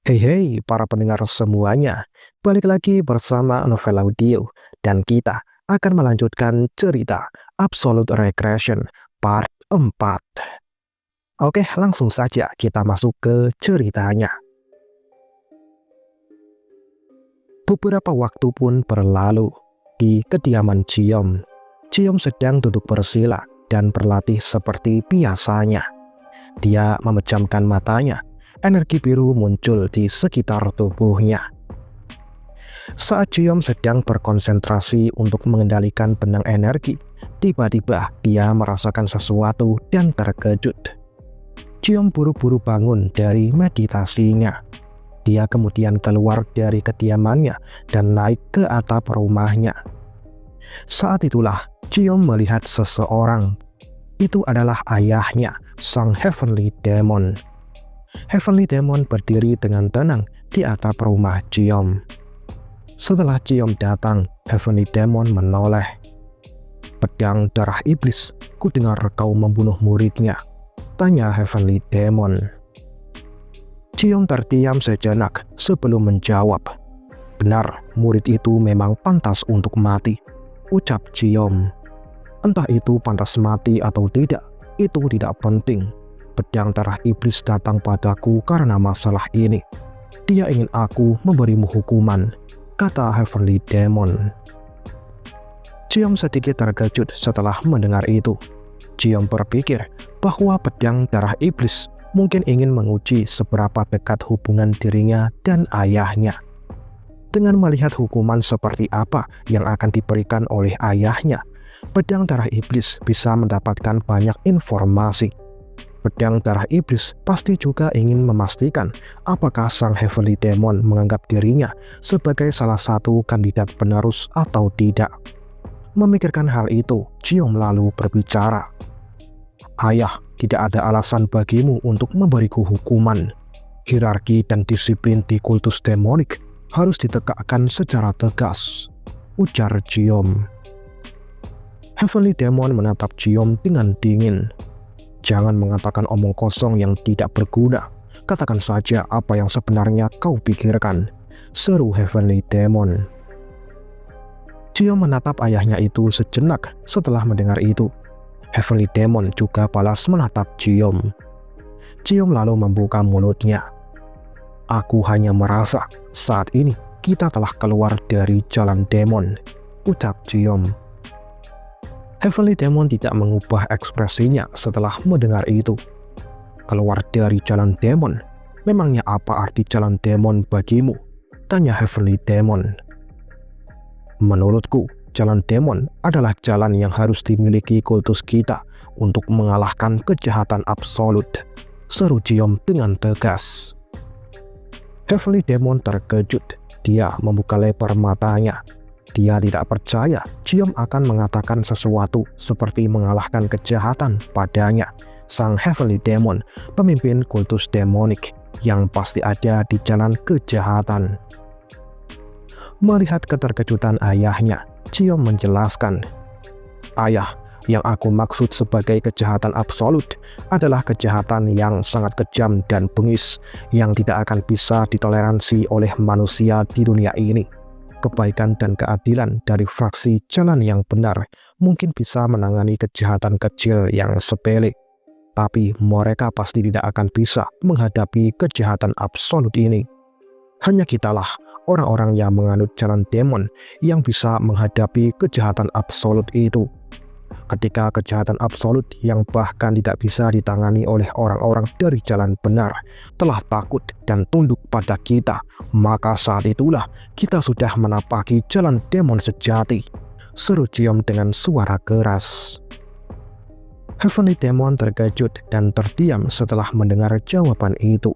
Hey hey para pendengar semuanya, balik lagi bersama Novel Audio dan kita akan melanjutkan cerita Absolute Regression part 4. Oke, langsung saja kita masuk ke ceritanya. Beberapa waktu pun berlalu di kediaman Ciom. Ciom sedang duduk bersila dan berlatih seperti biasanya. Dia memejamkan matanya. Energi biru muncul di sekitar tubuhnya. Saat Ciom sedang berkonsentrasi untuk mengendalikan benang energi, tiba-tiba dia merasakan sesuatu dan terkejut. Ciom buru-buru bangun dari meditasinya. Dia kemudian keluar dari kediamannya dan naik ke atap rumahnya. Saat itulah Ciom melihat seseorang. Itu adalah ayahnya, sang Heavenly Demon. Heavenly Demon berdiri dengan tenang di atap rumah Ciom. Setelah Ciom datang, Heavenly Demon menoleh. "Pedang darah iblis, ku dengar kau membunuh muridnya," tanya Heavenly Demon. Ciom terdiam sejenak sebelum menjawab. "Benar, murid itu memang pantas untuk mati," ucap Ciom. "Entah itu pantas mati atau tidak, itu tidak penting. Pedang darah iblis datang padaku karena masalah ini. Dia ingin aku memberimu hukuman," kata Heavenly Demon. Ciom sedikit terkejut setelah mendengar itu. Ciom berpikir bahwa pedang darah iblis mungkin ingin menguji seberapa dekat hubungan dirinya dan ayahnya. Dengan melihat hukuman seperti apa yang akan diberikan oleh ayahnya, pedang darah iblis bisa mendapatkan banyak informasi. Pedang darah iblis pasti juga ingin memastikan apakah sang Heavenly Demon menganggap dirinya sebagai salah satu kandidat penerus atau tidak. Memikirkan hal itu, Ciom lalu berbicara. "Ayah, tidak ada alasan bagimu untuk memberiku hukuman. Hierarki dan disiplin di kultus demonik harus ditegakkan secara tegas," ujar Ciom. Heavenly Demon menatap Ciom dengan dingin. "Jangan mengatakan omong kosong yang tidak berguna. Katakan saja apa yang sebenarnya kau pikirkan," seru Heavenly Demon. Ciom menatap ayahnya itu sejenak setelah mendengar itu. Heavenly Demon juga balas menatap Ciom. Ciom lalu membuka mulutnya. "Aku hanya merasa saat ini kita telah keluar dari jalan demon," ucap Ciom. Heavenly Demon tidak mengubah ekspresinya setelah mendengar itu. "Keluar dari jalan demon? Memangnya apa arti jalan demon bagimu?" tanya Heavenly Demon. "Menurutku, jalan demon adalah jalan yang harus dimiliki kultus kita untuk mengalahkan kejahatan absolut," seru Ciom dengan tegas. Heavenly Demon terkejut. Dia membuka lebar matanya. Dia tidak percaya Ciom akan mengatakan sesuatu seperti mengalahkan kejahatan padanya, sang Heavenly Demon, pemimpin kultus demonik yang pasti ada di jalan kejahatan. Melihat keterkejutan ayahnya, Ciom menjelaskan, "Ayah, yang aku maksud sebagai kejahatan absolut adalah kejahatan yang sangat kejam dan bengis yang tidak akan bisa ditoleransi oleh manusia di dunia ini. Kebaikan dan keadilan dari fraksi jalan yang benar mungkin bisa menangani kejahatan kecil yang sepele, tapi mereka pasti tidak akan bisa menghadapi kejahatan absolut ini. Hanya kitalah orang-orang yang menganut jalan demon yang bisa menghadapi kejahatan absolut itu. Ketika kejahatan absolut yang bahkan tidak bisa ditangani oleh orang-orang dari jalan benar telah takut dan tunduk pada kita, maka saat itulah kita sudah menapaki jalan demon sejati," seru Ciom dengan suara keras. Heavenly Demon terkejut dan terdiam setelah mendengar jawaban itu.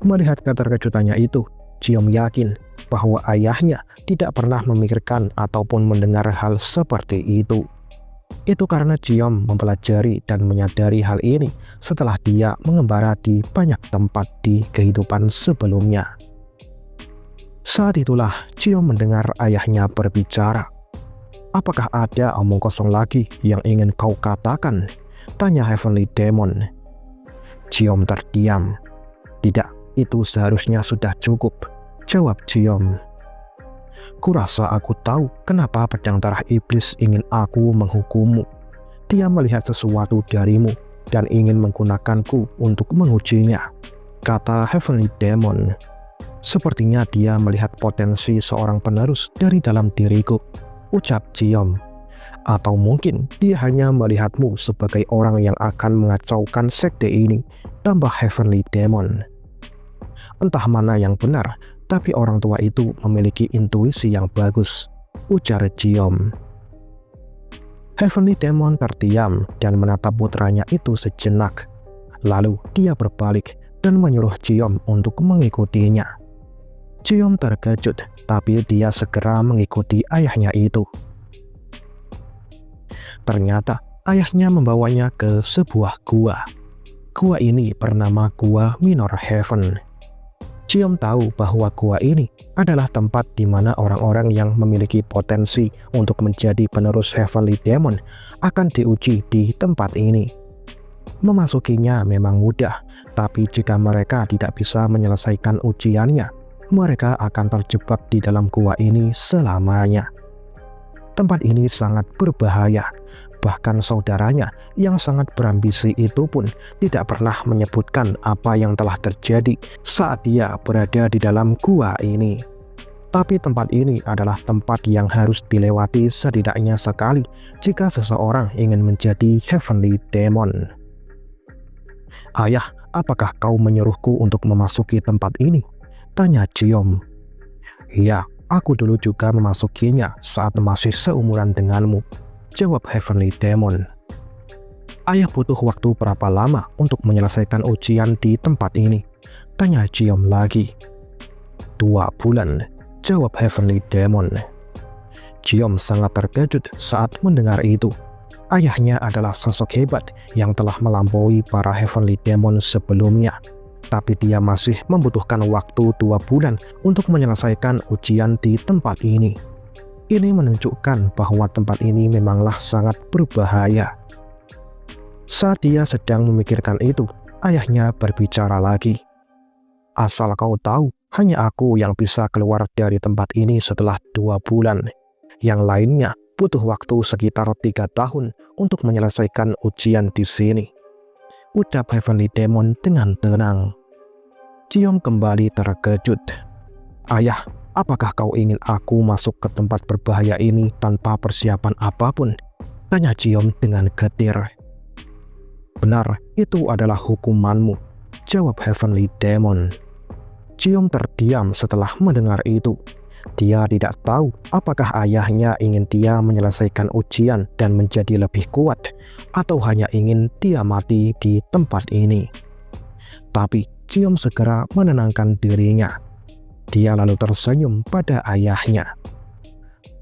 Melihat keterkejutannya itu, Ciom yakin bahwa ayahnya tidak pernah memikirkan ataupun mendengar hal seperti itu. Itu karena Ciom mempelajari dan menyadari hal ini setelah dia mengembara di banyak tempat di kehidupan sebelumnya. Saat itulah Ciom mendengar ayahnya berbicara. "Apakah ada omong kosong lagi yang ingin kau katakan?" tanya Heavenly Demon. Ciom terdiam. "Tidak, Itu seharusnya sudah cukup, jawab Jiom. Kurasa aku tahu kenapa pedang darah iblis ingin aku menghukummu. Dia melihat sesuatu darimu dan ingin menggunakanku untuk mengujinya, kata Heavenly Demon. Sepertinya dia melihat potensi seorang penerus dari dalam diriku, ucap Jiom. Atau mungkin dia hanya melihatmu sebagai orang yang akan mengacaukan sekte ini, tambah Heavenly Demon. Entah mana yang benar, tapi orang tua itu memiliki intuisi yang bagus, ujar Jiom. Heavenly Demon terdiam dan menatap putranya itu sejenak. Lalu dia berbalik dan menyuruh Jiom untuk mengikutinya. Jiom terkejut, tapi dia segera mengikuti ayahnya itu. Ternyata ayahnya membawanya ke sebuah gua. Gua ini bernama Gua Minor Heaven. Jiom tahu bahwa gua ini adalah tempat di mana orang-orang yang memiliki potensi untuk menjadi penerus Heavenly Demon akan diuji di tempat ini. Memasukinya memang mudah, tapi jika mereka tidak bisa menyelesaikan ujiannya, mereka akan terjebak di dalam gua ini selamanya. Tempat ini sangat berbahaya. Bahkan saudaranya yang sangat berambisi itu pun tidak pernah menyebutkan apa yang telah terjadi saat dia berada di dalam gua ini. Tapi tempat ini adalah tempat yang harus dilewati setidaknya sekali jika seseorang ingin menjadi Heavenly Demon. Ayah, apakah kau menyuruhku untuk memasuki tempat ini? Tanya Jiom. Iya, aku dulu juga memasukinya saat masih seumuran denganmu, jawab Heavenly Demon. Ayah butuh waktu berapa lama untuk menyelesaikan ujian di tempat ini? Tanya Jiom lagi. 2 bulan, jawab Heavenly Demon. Jiom sangat terkejut saat mendengar itu. Ayahnya adalah sosok hebat yang telah melampaui para Heavenly Demon sebelumnya. Tapi dia masih membutuhkan waktu 2 bulan untuk menyelesaikan ujian di tempat ini. Ini menunjukkan bahwa tempat ini memanglah sangat berbahaya. Saat dia sedang memikirkan itu, ayahnya berbicara lagi. Asal kau tahu, hanya aku yang bisa keluar dari tempat ini setelah 2 bulan. Yang lainnya butuh waktu sekitar 3 tahun untuk menyelesaikan ujian di sini, ucap Heavenly Demon dengan tenang. Jiom kembali terkejut. Ayah, apakah kau ingin aku masuk ke tempat berbahaya ini tanpa persiapan apapun? Tanya Jiom dengan getir. Benar, itu adalah hukumanmu, jawab Heavenly Demon. Jiom terdiam setelah mendengar itu. Dia tidak tahu apakah ayahnya ingin dia menyelesaikan ujian dan menjadi lebih kuat, atau hanya ingin dia mati di tempat ini. Tapi Jiom segera menenangkan dirinya. Dia lalu tersenyum pada ayahnya.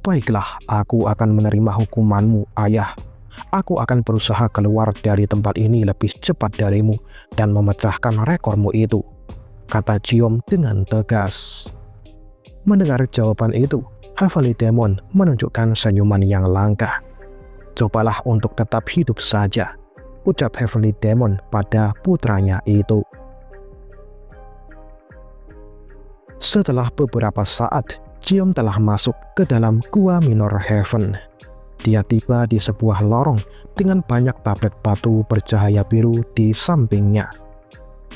Baiklah, aku akan menerima hukumanmu, ayah. Aku akan berusaha keluar dari tempat ini lebih cepat darimu dan memecahkan rekormu itu, kata Jiom dengan tegas. Mendengar jawaban itu, Heavenly Demon menunjukkan senyuman yang langka. Cobalah untuk tetap hidup saja, ucap Heavenly Demon pada putranya itu. Setelah beberapa saat, Jiom telah masuk ke dalam Gua Minor Heaven. Dia tiba di sebuah lorong dengan banyak tablet batu bercahaya biru di sampingnya.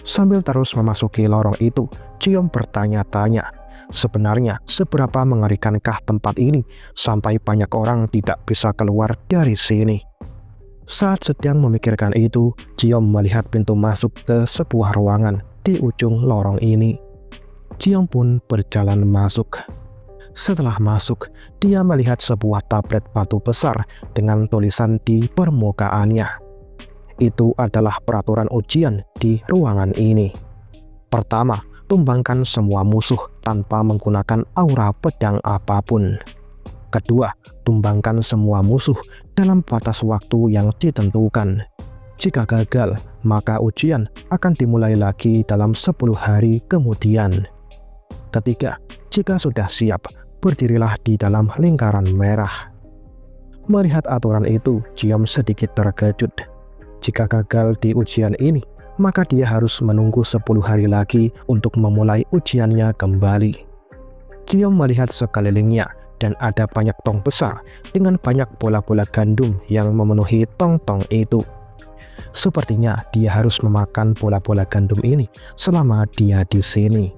Sambil terus memasuki lorong itu, Jiom bertanya-tanya, sebenarnya seberapa mengerikankah tempat ini sampai banyak orang tidak bisa keluar dari sini? Saat sedang memikirkan itu, Jiom melihat pintu masuk ke sebuah ruangan di ujung lorong ini. Jiom pun berjalan masuk. Setelah masuk, dia melihat sebuah tablet batu besar dengan tulisan di permukaannya. Itu adalah peraturan ujian di ruangan ini. Pertama, tumbangkan semua musuh tanpa menggunakan aura pedang apapun. Kedua, tumbangkan semua musuh dalam batas waktu yang ditentukan. Jika gagal, maka ujian akan dimulai lagi dalam 10 hari kemudian. Ketiga, jika sudah siap, berdirilah di dalam lingkaran merah. Melihat aturan itu, Jiom sedikit terkejut. Jika gagal di ujian ini, maka dia harus menunggu 10 hari lagi untuk memulai ujiannya kembali. Ciom melihat sekelilingnya dan ada banyak tong besar dengan banyak bola-bola gandum yang memenuhi tong-tong itu. Sepertinya dia harus memakan bola-bola gandum ini selama dia di sini.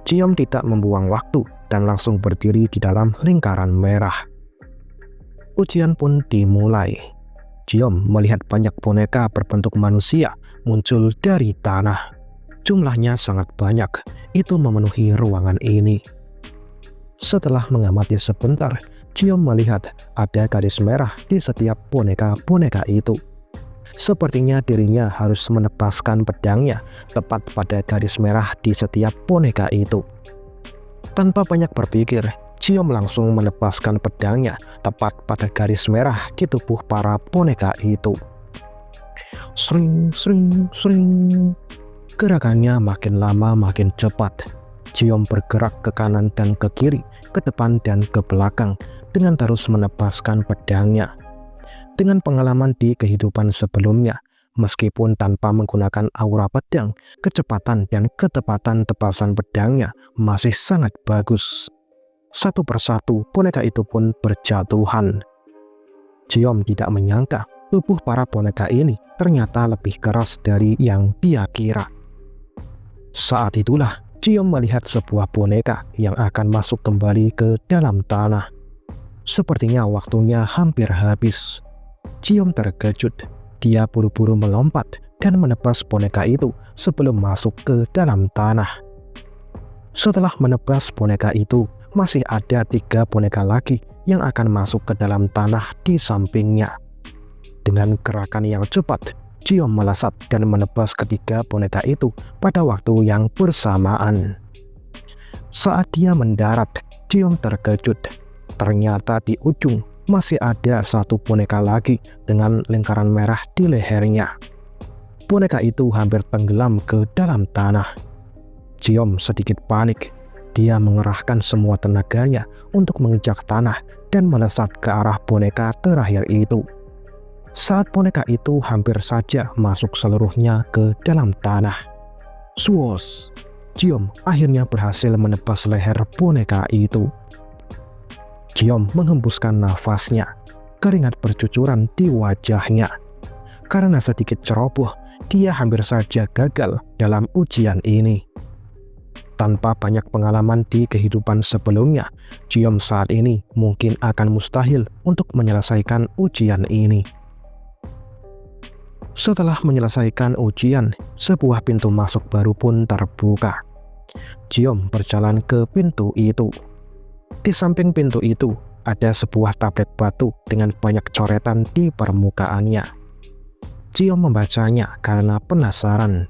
Ciom tidak membuang waktu dan langsung berdiri di dalam lingkaran merah. Ujian pun dimulai. Ciom melihat banyak boneka berbentuk manusia muncul dari tanah. Jumlahnya sangat banyak, itu memenuhi ruangan ini. Setelah mengamati sebentar, Ciom melihat ada garis merah di setiap boneka-boneka itu. Sepertinya dirinya harus menebaskan pedangnya tepat pada garis merah di setiap boneka itu. Tanpa banyak berpikir, Ciom langsung menebaskan pedangnya tepat pada garis merah di tubuh para boneka itu. Sring, sring, sring. Gerakannya makin lama makin cepat. Ciom bergerak ke kanan dan ke kiri, ke depan dan ke belakang dengan terus menebaskan pedangnya. Dengan pengalaman di kehidupan sebelumnya, meskipun tanpa menggunakan aura pedang, kecepatan dan ketepatan tebasan pedangnya masih sangat bagus. Satu persatu boneka itu pun berjatuhan. Ciom tidak menyangka tubuh para boneka ini ternyata lebih keras dari yang dia kira. Saat itulah Ciom melihat sebuah boneka yang akan masuk kembali ke dalam tanah. Sepertinya waktunya hampir habis. Ciom terkejut. Dia buru-buru melompat dan menebas boneka itu sebelum masuk ke dalam tanah. Setelah menebas boneka itu, masih ada 3 boneka lagi yang akan masuk ke dalam tanah di sampingnya. Dengan gerakan yang cepat, Ciom melesat dan menebas ketiga boneka itu pada waktu yang bersamaan. Saat dia mendarat, Ciom terkejut. Ternyata di ujung masih ada 1 boneka lagi dengan lingkaran merah di lehernya. Boneka itu hampir tenggelam ke dalam tanah. Ciom sedikit panik. Dia mengerahkan semua tenaganya untuk menginjak tanah dan melesat ke arah boneka terakhir itu. Saat boneka itu hampir saja masuk seluruhnya ke dalam tanah. Swoosh! Ciom akhirnya berhasil menebas leher boneka itu. Ciom menghembuskan nafasnya. Keringat bercucuran di wajahnya. Karena sedikit ceroboh, dia hampir saja gagal dalam ujian ini. Tanpa banyak pengalaman di kehidupan sebelumnya, Ciom saat ini mungkin akan mustahil untuk menyelesaikan ujian ini. Setelah menyelesaikan ujian, sebuah pintu masuk baru pun terbuka. Ciom berjalan ke pintu itu. Di samping pintu itu, ada sebuah tablet batu dengan banyak coretan di permukaannya. Ciom membacanya karena penasaran.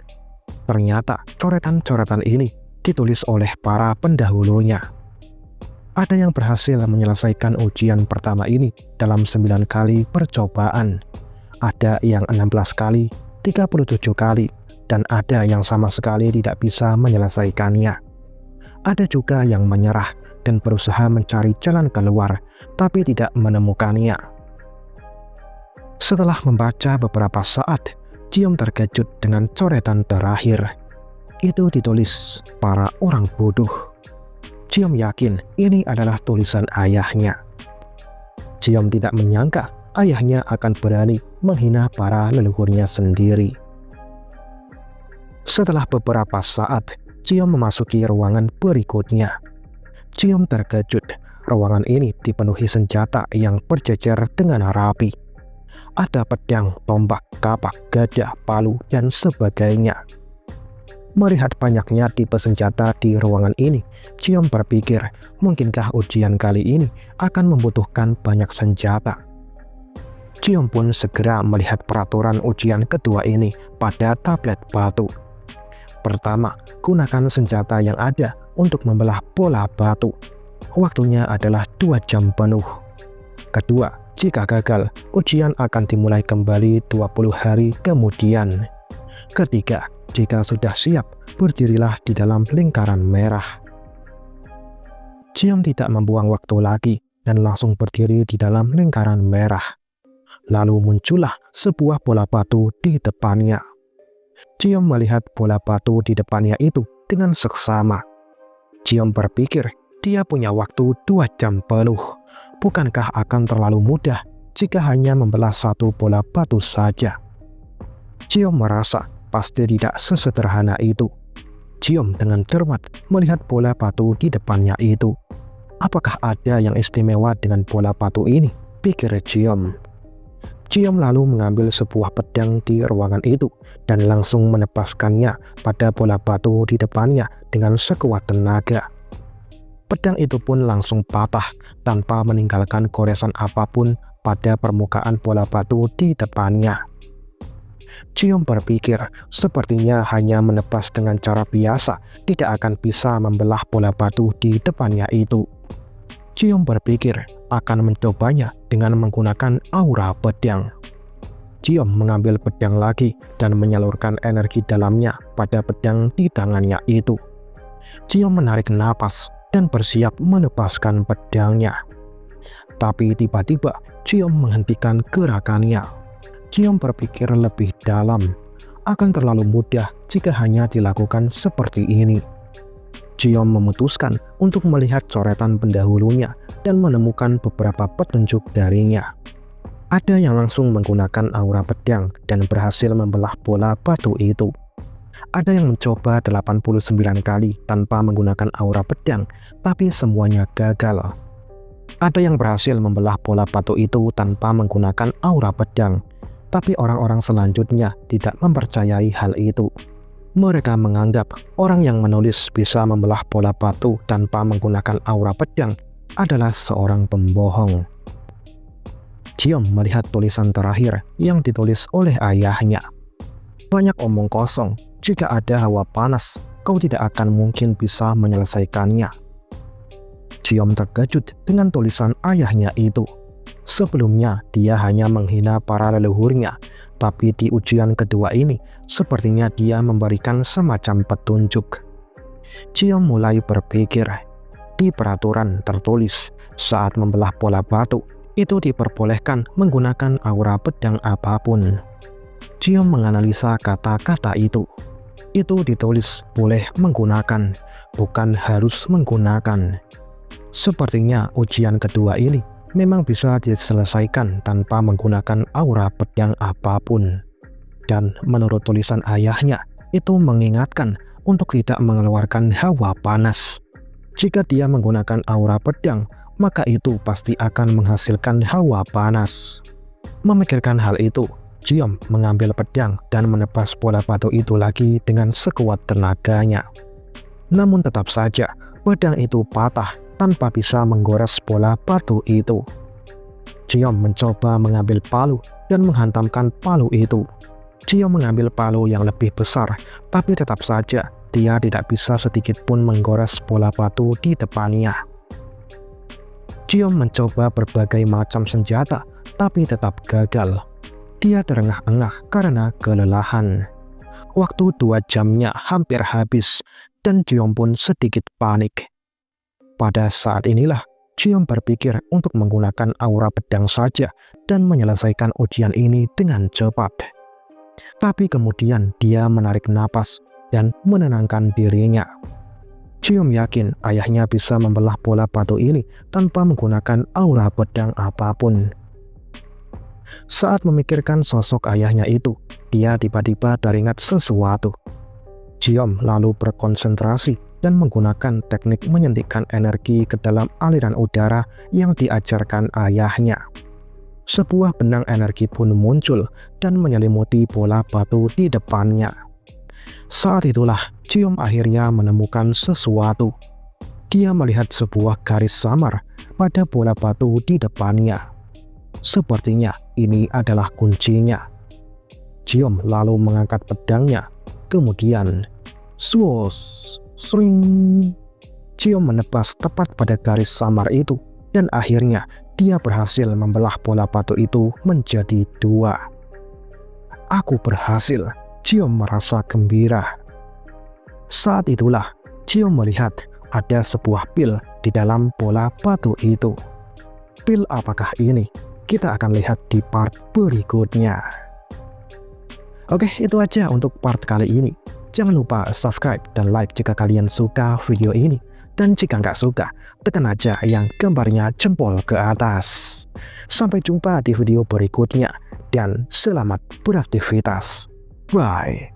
Ternyata coretan-coretan ini ditulis oleh para pendahulunya. Ada yang berhasil menyelesaikan ujian pertama ini dalam 9 kali percobaan. Ada yang 16 kali, 37 kali, dan ada yang sama sekali tidak bisa menyelesaikannya. Ada juga yang menyerah dan berusaha mencari jalan keluar, tapi tidak menemukannya. Setelah membaca beberapa saat, Ciom terkejut dengan coretan terakhir. Itu ditulis para orang bodoh. Ciom yakin ini adalah tulisan ayahnya. Ciom tidak menyangka ayahnya akan berani menghina para leluhurnya sendiri. Setelah beberapa saat, Ciom memasuki ruangan berikutnya. Ciom terkejut. Ruangan ini dipenuhi senjata yang berjejer dengan rapi. Ada pedang, tombak, kapak, gada, palu, dan sebagainya. Melihat banyaknya tipe senjata di ruangan ini, Ciom berpikir mungkinkah ujian kali ini akan membutuhkan banyak senjata. Ciom pun segera melihat peraturan ujian kedua ini pada tablet batu. Pertama, gunakan senjata yang ada untuk membelah bola batu. Waktunya adalah 2 jam penuh. Kedua, jika gagal, ujian akan dimulai kembali 20 hari kemudian. Ketiga, jika sudah siap, berdirilah di dalam lingkaran merah. Ciom tidak membuang waktu lagi dan langsung berdiri di dalam lingkaran merah. Lalu muncullah sebuah bola batu di depannya. Ciom melihat bola batu di depannya itu dengan seksama. Ciom berpikir dia punya waktu 2 jam penuh. Bukankah akan terlalu mudah jika hanya membelah satu bola batu saja? Ciom merasa pasti tidak sesederhana itu. Ciom dengan cermat melihat bola batu di depannya itu. Apakah ada yang istimewa dengan bola batu ini? Pikir Ciom. Ciom lalu mengambil sebuah pedang di ruangan itu dan langsung menebaskannya pada bola batu di depannya dengan sekuat tenaga. Pedang itu pun langsung patah tanpa meninggalkan goresan apapun pada permukaan bola batu di depannya. Ciom berpikir sepertinya hanya menebas dengan cara biasa tidak akan bisa membelah bola batu di depannya itu. Ciom berpikir akan mencobanya dengan menggunakan aura pedang. Ciom mengambil pedang lagi dan menyalurkan energi dalamnya pada pedang di tangannya itu. Ciom menarik napas dan bersiap melepaskan pedangnya. Tapi tiba-tiba Ciom menghentikan gerakannya. Ciom berpikir lebih dalam. Akan terlalu mudah jika hanya dilakukan seperti ini. Ciom memutuskan untuk melihat coretan pendahulunya dan menemukan beberapa petunjuk darinya. Ada yang langsung menggunakan aura pedang dan berhasil membelah bola batu itu. Ada yang mencoba 89 kali tanpa menggunakan aura pedang, tapi semuanya gagal. Ada yang berhasil membelah bola batu itu tanpa menggunakan aura pedang, tapi orang-orang selanjutnya tidak mempercayai hal itu. Mereka menganggap orang yang menulis bisa membelah bola batu tanpa menggunakan aura pedang adalah seorang pembohong. Ciom melihat tulisan terakhir yang ditulis oleh ayahnya. Banyak omong kosong, jika ada hawa panas, kau tidak akan mungkin bisa menyelesaikannya. Ciom terkejut dengan tulisan ayahnya itu. Sebelumnya dia hanya menghina para leluhurnya, tapi di ujian kedua ini sepertinya dia memberikan semacam petunjuk. Ciom mulai berpikir, di peraturan tertulis saat membelah bola batu itu diperbolehkan menggunakan aura pedang apapun. Ciom menganalisa kata-kata itu. Itu ditulis boleh menggunakan, bukan harus menggunakan. Sepertinya ujian kedua ini memang bisa diselesaikan tanpa menggunakan aura pedang apapun. Dan menurut tulisan ayahnya, itu mengingatkan untuk tidak mengeluarkan hawa panas. Jika dia menggunakan aura pedang, maka itu pasti akan menghasilkan hawa panas. Memikirkan hal itu, Ciom mengambil pedang dan menebas bola batu itu lagi dengan sekuat tenaganya. Namun tetap saja, pedang itu patah tanpa bisa menggores bola batu itu. Ciom mencoba mengambil palu dan menghantamkan palu itu. Ciom mengambil palu yang lebih besar, tapi tetap saja dia tidak bisa sedikit pun menggores bola batu di depannya. Ciom mencoba berbagai macam senjata, tapi tetap gagal. Dia terengah-engah karena kelelahan. Waktu 2 jamnya hampir habis, dan Ciom pun sedikit panik. Pada saat inilah Ciom berpikir untuk menggunakan aura pedang saja dan menyelesaikan ujian ini dengan cepat. Tapi kemudian dia menarik napas dan menenangkan dirinya. Ciom yakin ayahnya bisa membelah bola batu ini tanpa menggunakan aura pedang apapun. Saat memikirkan sosok ayahnya itu, dia tiba-tiba teringat sesuatu. Ciom lalu berkonsentrasi dan menggunakan teknik menyuntikkan energi ke dalam aliran udara yang diajarkan ayahnya. Sebuah benang energi pun muncul dan menyelimuti bola batu di depannya. Saat itulah Ciom akhirnya menemukan sesuatu. Dia melihat sebuah garis samar pada bola batu di depannya. Sepertinya ini adalah kuncinya. Ciom lalu mengangkat pedangnya. Kemudian, swoosh! Sring! Ciom menebas tepat pada garis samar itu dan akhirnya dia berhasil membelah bola batu itu menjadi 2. Aku berhasil, Ciom merasa gembira. Saat itulah Ciom melihat ada sebuah pil di dalam bola batu itu. Pil apakah ini? Kita akan lihat di part berikutnya. Oke, itu aja untuk part kali ini. Jangan lupa subscribe dan like jika kalian suka video ini. Dan jika nggak suka, tekan aja yang gambarnya jempol ke atas. Sampai jumpa di video berikutnya, dan selamat beraktivitas. Bye.